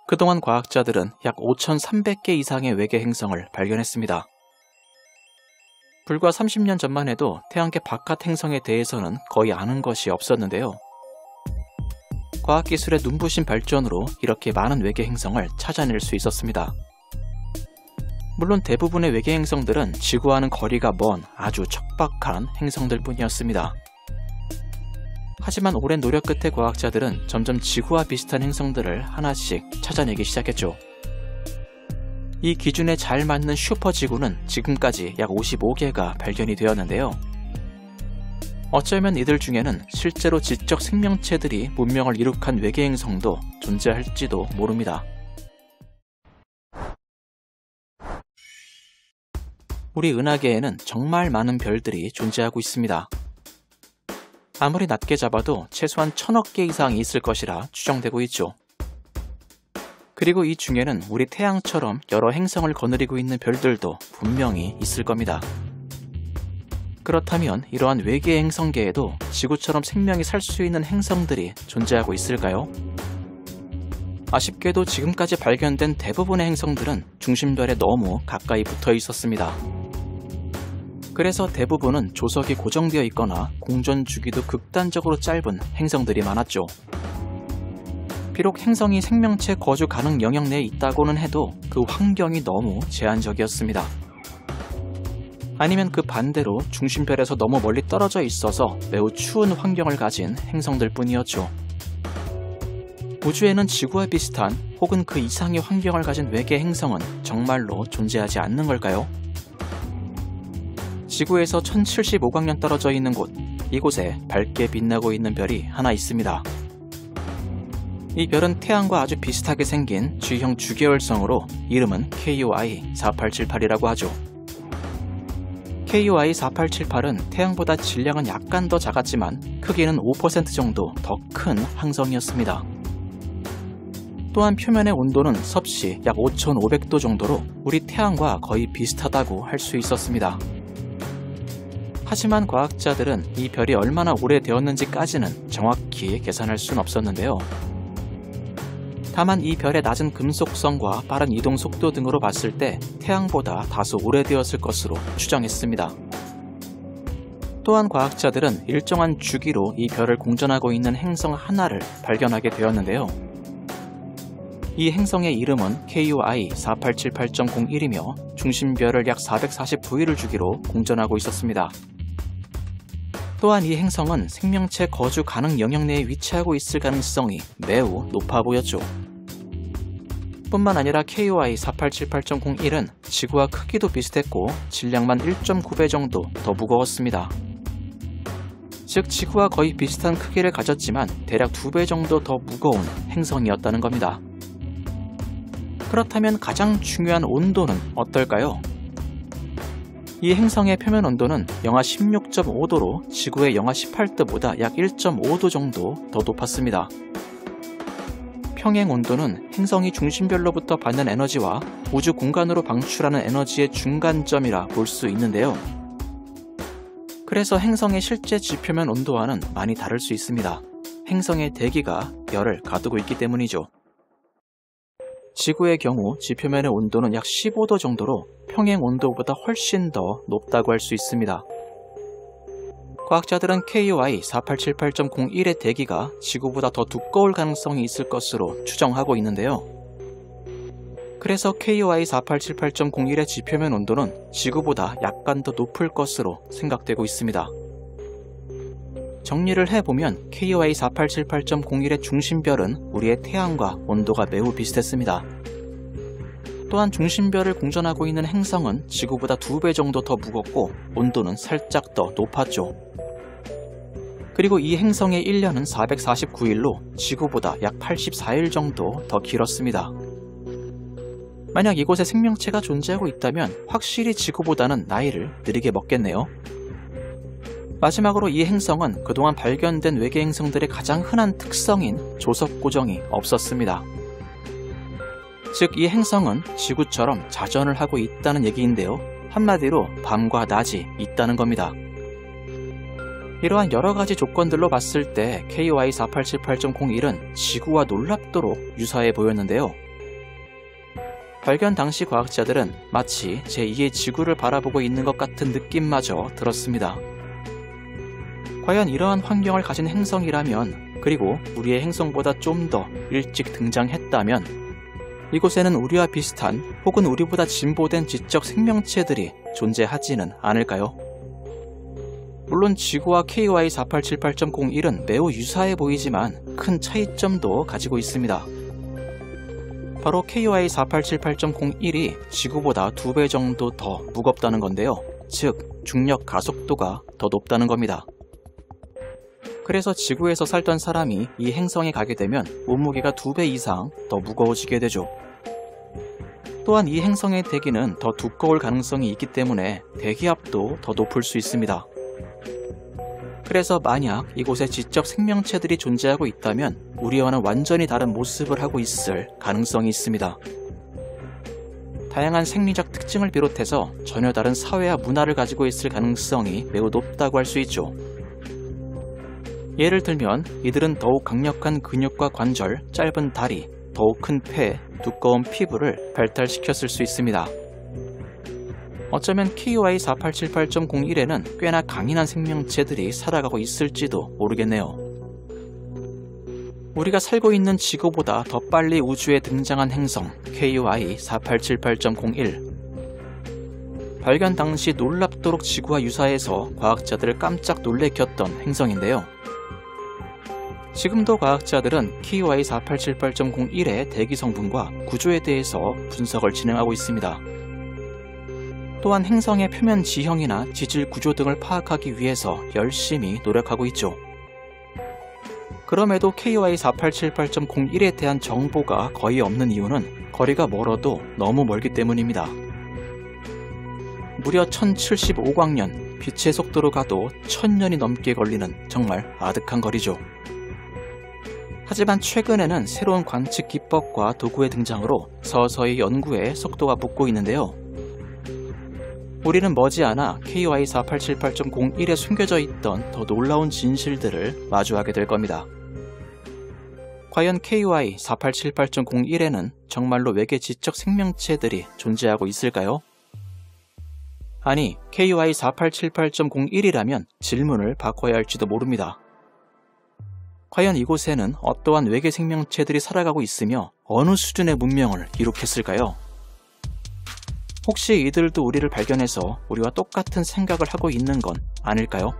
그동안 과학자들은 약 5,300개 이상의 외계 행성을 발견했습니다. 불과 30년 전만 해도 태양계 바깥 행성에 대해서는 거의 아는 것이 없었는데요. 과학기술의 눈부신 발전으로 이렇게 많은 외계 행성을 찾아낼 수 있었습니다. 물론 대부분의 외계 행성들은 지구와는 거리가 먼 아주 척박한 행성들 뿐이었습니다. 하지만 오랜 노력 끝에 과학자들은 점점 지구와 비슷한 행성들을 하나씩 찾아내기 시작했죠. 이 기준에 잘 맞는 슈퍼지구는 지금까지 약 55개가 발견이 되었는데요. 어쩌면 이들 중에는 실제로 지적 생명체들이 문명을 이룩한 외계 행성도 존재할지도 모릅니다. 우리 은하계에는 정말 많은 별들이 존재하고 있습니다. 아무리 낮게 잡아도 최소한 1000억 개 이상이 있을 것이라 추정되고 있죠. 그리고 이 중에는 우리 태양처럼 여러 행성을 거느리고 있는 별들도 분명히 있을 겁니다. 그렇다면 이러한 외계 행성계에도 지구처럼 생명이 살 수 있는 행성들이 존재하고 있을까요? 아쉽게도 지금까지 발견된 대부분의 행성들은 중심별에 너무 가까이 붙어 있었습니다. 그래서 대부분은 조석이 고정되어 있거나 공전 주기도 극단적으로 짧은 행성들이 많았죠. 비록 행성이 생명체 거주 가능 영역 내에 있다고는 해도 그 환경이 너무 제한적이었습니다. 아니면 그 반대로 중심별에서 너무 멀리 떨어져 있어서 매우 추운 환경을 가진 행성들 뿐이었죠. 우주에는 지구와 비슷한 혹은 그 이상의 환경을 가진 외계 행성은 정말로 존재하지 않는 걸까요? 지구에서 1075광년 떨어져 있는 곳, 이곳에 밝게 빛나고 있는 별이 하나 있습니다. 이 별은 태양과 아주 비슷하게 생긴 G형 주계열성으로 이름은 KOI 4878이라고 하죠. KOI 4878은 태양보다 질량은 약간 더 작았지만 크기는 5% 정도 더 큰 항성이었습니다. 또한 표면의 온도는 섭씨 약 5500도 정도로 우리 태양과 거의 비슷하다고 할 수 있었습니다. 하지만 과학자들은 이 별이 얼마나 오래되었는지까지는 정확히 계산할 순 없었는데요. 다만 이 별의 낮은 금속성과 빠른 이동 속도 등으로 봤을 때 태양보다 다소 오래되었을 것으로 추정했습니다. 또한 과학자들은 일정한 주기로 이 별을 공전하고 있는 행성 하나를 발견하게 되었는데요. 이 행성의 이름은 KOI 4878.01이며 중심별을 약 449일을 주기로 공전하고 있었습니다. 또한 이 행성은 생명체 거주 가능 영역 내에 위치하고 있을 가능성이 매우 높아 보였죠. 뿐만 아니라 KOI 4878.01은 지구와 크기도 비슷했고 질량만 1.9배 정도 더 무거웠습니다. 즉 지구와 거의 비슷한 크기를 가졌지만 대략 2배 정도 더 무거운 행성이었다는 겁니다. 그렇다면 가장 중요한 온도는 어떨까요? 이 행성의 표면 온도는 영하 16.5도로 지구의 영하 18도보다 약 1.5도 정도 더 높았습니다. 평행 온도는 행성이 중심별로부터 받는 에너지와 우주 공간으로 방출하는 에너지의 중간점이라 볼 수 있는데요. 그래서 행성의 실제 지표면 온도와는 많이 다를 수 있습니다. 행성의 대기가 열을 가두고 있기 때문이죠. 지구의 경우 지표면의 온도는 약 15도 정도로 평행 온도보다 훨씬 더 높다고 할 수 있습니다. 과학자들은 KOI 4878.01의 대기가 지구보다 더 두꺼울 가능성이 있을 것으로 추정하고 있는데요. 그래서 KOI 4878.01의 지표면 온도는 지구보다 약간 더 높을 것으로 생각되고 있습니다. 정리를 해보면 KOI 4878.01의 중심별은 우리의 태양과 온도가 매우 비슷했습니다. 또한 중심별을 공전하고 있는 행성은 지구보다 2배 정도 더 무겁고 온도는 살짝 더 높았죠. 그리고 이 행성의 1년은 449일로 지구보다 약 84일 정도 더 길었습니다. 만약 이곳에 생명체가 존재하고 있다면 확실히 지구보다는 나이를 느리게 먹겠네요. 마지막으로 이 행성은 그동안 발견된 외계 행성들의 가장 흔한 특성인 조석 고정이 없었습니다. 즉, 이 행성은 지구처럼 자전을 하고 있다는 얘기인데요. 한마디로 밤과 낮이 있다는 겁니다. 이러한 여러가지 조건들로 봤을 때 KOI 4878.01은 지구와 놀랍도록 유사해 보였는데요. 발견 당시 과학자들은 마치 제2의 지구를 바라보고 있는 것 같은 느낌마저 들었습니다. 과연 이러한 환경을 가진 행성이라면, 그리고 우리의 행성보다 좀 더 일찍 등장했다면 이곳에는 우리와 비슷한 혹은 우리보다 진보된 지적 생명체들이 존재하지는 않을까요? 물론 지구와 KY4878.01은 매우 유사해 보이지만 큰 차이점도 가지고 있습니다. 바로 KY4878.01이 지구보다 2배 정도 더 무겁다는 건데요. 즉, 중력 가속도가 더 높다는 겁니다. 그래서 지구에서 살던 사람이 이 행성에 가게 되면 몸무게가 2배 이상 더 무거워지게 되죠. 또한 이 행성의 대기는 더 두꺼울 가능성이 있기 때문에 대기압도 더 높을 수 있습니다. 그래서 만약 이곳에 지적 생명체들이 존재하고 있다면 우리와는 완전히 다른 모습을 하고 있을 가능성이 있습니다. 다양한 생리적 특징을 비롯해서 전혀 다른 사회와 문화를 가지고 있을 가능성이 매우 높다고 할 수 있죠. 예를 들면 이들은 더욱 강력한 근육과 관절, 짧은 다리, 더욱 큰 폐, 두꺼운 피부를 발달시켰을 수 있습니다. 어쩌면 KY4878.01에는 꽤나 강인한 생명체들이 살아가고 있을지도 모르겠네요. 우리가 살고 있는 지구보다 더 빨리 우주에 등장한 행성 KY4878.01. 발견 당시 놀랍도록 지구와 유사해서 과학자들을 깜짝 놀래켰던 행성인데요. 지금도 과학자들은 KY4878.01의 대기 성분과 구조에 대해서 분석을 진행하고 있습니다. 또한 행성의 표면 지형이나 지질 구조 등을 파악하기 위해서 열심히 노력하고 있죠. 그럼에도 KY4878.01에 대한 정보가 거의 없는 이유는 거리가 멀어도 너무 멀기 때문입니다. 무려 1075광년, 빛의 속도로 가도 1000년이 넘게 걸리는 정말 아득한 거리죠. 하지만 최근에는 새로운 관측 기법과 도구의 등장으로 서서히 연구에 속도가 붙고 있는데요. 우리는 머지않아 KY4878.01에 숨겨져 있던 더 놀라운 진실들을 마주하게 될 겁니다. 과연 KY4878.01에는 정말로 외계 지적 생명체들이 존재하고 있을까요? 아니, KY4878.01이라면 질문을 바꿔야 할지도 모릅니다. 과연 이곳에는 어떠한 외계 생명체들이 살아가고 있으며 어느 수준의 문명을 이룩했을까요? 혹시 이들도 우리를 발견해서 우리와 똑같은 생각을 하고 있는 건 아닐까요?